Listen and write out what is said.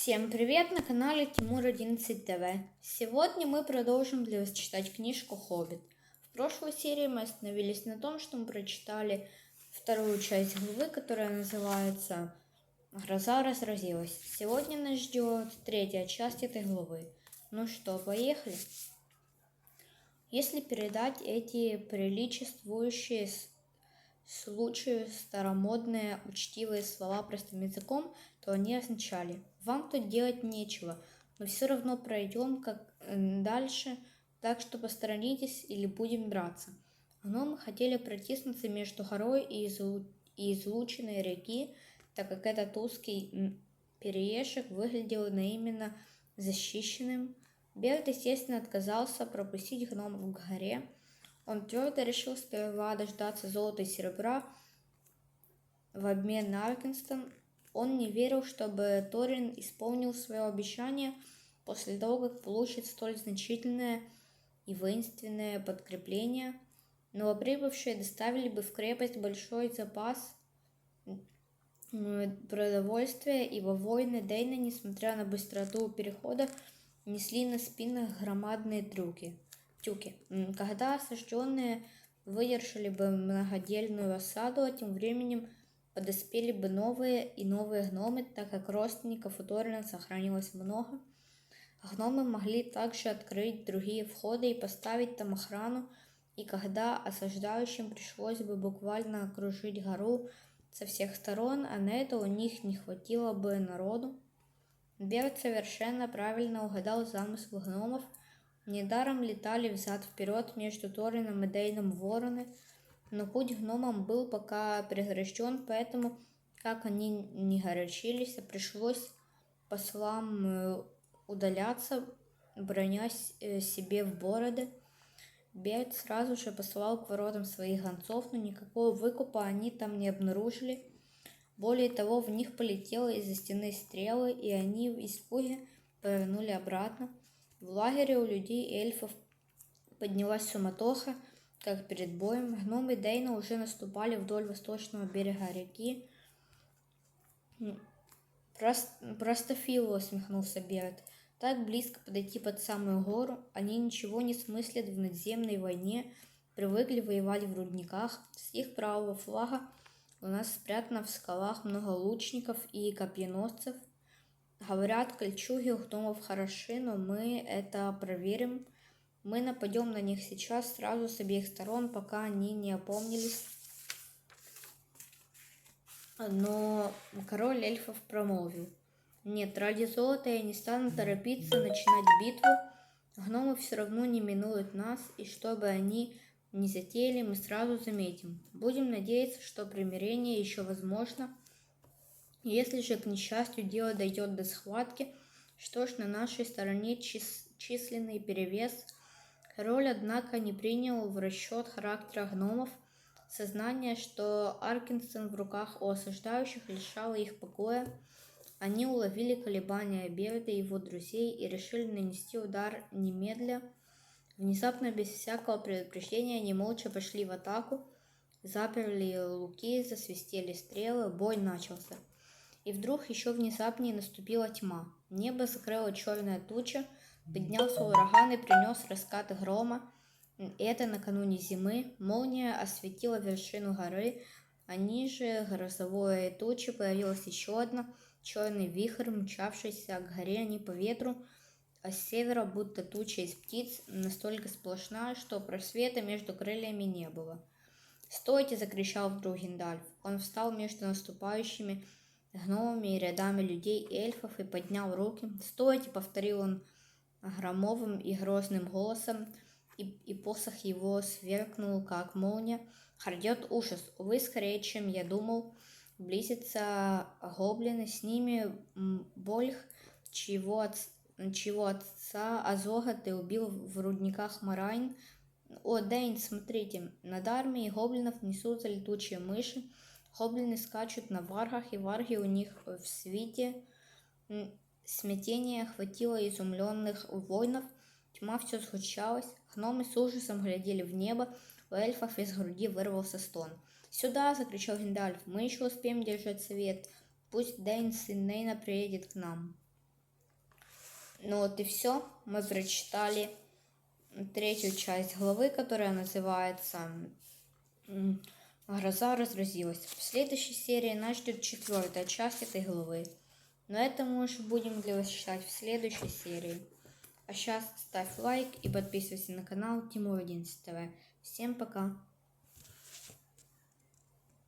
Всем привет, на канале Тимур 11 ТВ. Сегодня мы продолжим для вас читать книжку «Хоббит». В прошлой серии мы остановились на том, что мы прочитали вторую часть главы, которая называется «Гроза разразилась». Сегодня нас ждет третья часть этой главы. Ну что, поехали? Если передать эти приличествующие случаю старомодные учтивые слова простым языком, то они означали: вам тут делать нечего, мы все равно пройдем дальше, так что посторонитесь или будем драться. Гномы хотели протиснуться между горой и излученной реки, так как этот узкий переезжик выглядел наименно защищенным. Берд, естественно, отказался пропустить гномов к горе. Он твердо решил сперва дождаться золота и серебра в обмен на Аркенстон. Он не верил, чтобы Торин исполнил свое обещание после того, как получит столь значительное и воинственное подкрепление. Новоприбывшие доставили бы в крепость большой запас продовольствия, и во войны Дейна, несмотря на быстроту перехода, несли на спинах громадные тюки. Когда осажденные выдержали бы многодельную осаду, а тем временем подоспели бы новые и новые гномы, так как родственников у Торина сохранилось много. Гномы могли также открыть другие входы и поставить там охрану, и когда осаждающим пришлось бы буквально окружить гору со всех сторон, а на это у них не хватило бы народу. Берд совершенно правильно угадал замысл гномов. Недаром летали взад-вперед между Торином и Дейном вороны, но путь гномам был пока прегражден, поэтому, как они не горячились, пришлось послам удаляться, бронясь себе в бороды. Берд сразу же послал к воротам своих гонцов, но никакого выкупа они там не обнаружили. Более того, в них полетело из-за стены стрелы, и они в испуге повернули обратно. В лагере у людей и эльфов поднялась суматоха, как перед боем. Гномы Дейна уже наступали вдоль восточного берега реки. «Простофилы», — усмехнулся Берд. «Так близко подойти под самую гору, они ничего не смыслят в надземной войне, привыкли воевать в рудниках. С их правого флага у нас спрятано в скалах много лучников и копьеносцев. Говорят, кольчуги у гномов хороши, но мы это проверим. Мы нападем на них сейчас сразу с обеих сторон, пока они не опомнились». Но король эльфов промолвил: «Нет, ради золота я не стану торопиться начинать битву. Гномы все равно не минуют нас, и что бы они ни затеяли, мы сразу заметим. Будем надеяться, что примирение еще возможно. Если же, к несчастью, дело дойдет до схватки, что ж, на нашей стороне численный перевес». Король, однако, не принял в расчет характера гномов. Сознание, что Аркенстон в руках у осаждающих, лишало их покоя. Они уловили колебания Берда и его друзей и решили нанести удар немедля. Внезапно, без всякого предупреждения, они молча пошли в атаку, заперли луки, засвистели стрелы, бой начался. И вдруг еще внезапнее наступила тьма. Небо закрыла черная туча, поднялся ураган и принес раскаты грома. Это накануне зимы. Молния осветила вершину горы, а ниже грозовой тучи появилась еще одна, черный вихрь, мчавшийся к горе не по ветру, а с севера, будто туча из птиц, настолько сплошная, что просвета между крыльями не было. «Стойте!» — закричал вдруг Гендальф. Он встал между наступающими гномами и рядами людей и эльфов и поднял руки. «Стойте!» — повторил он громовым и грозным голосом, и посох его сверкнул, как молния. Грядет ужас, увы, скорее, чем я думал. Близятся гоблины, с ними Больх, чьего отца Азога ты убил в рудниках Марайн. О, Дейн, смотрите, над армией гоблинов несутся летучие мыши. Гоблины скачут на варгах, и варги у них в свите». Смятение охватило изумленных воинов. Тьма все сгущалась. Гномы с ужасом глядели в небо. У эльфов из груди вырвался стон. «Сюда!» — закричал Гендальф. «Мы еще успеем держать совет. Пусть Дейн, сын Нейна, приедет к нам». Ну вот и все. Мы прочитали третью часть главы, которая называется «Гроза разразилась». В следующей серии нас ждет 4-я часть этой главы. Но это мы уже будем для вас читать в следующей серии. А сейчас ставь лайк и подписывайся на канал Тимур 11 ТВ. Всем пока!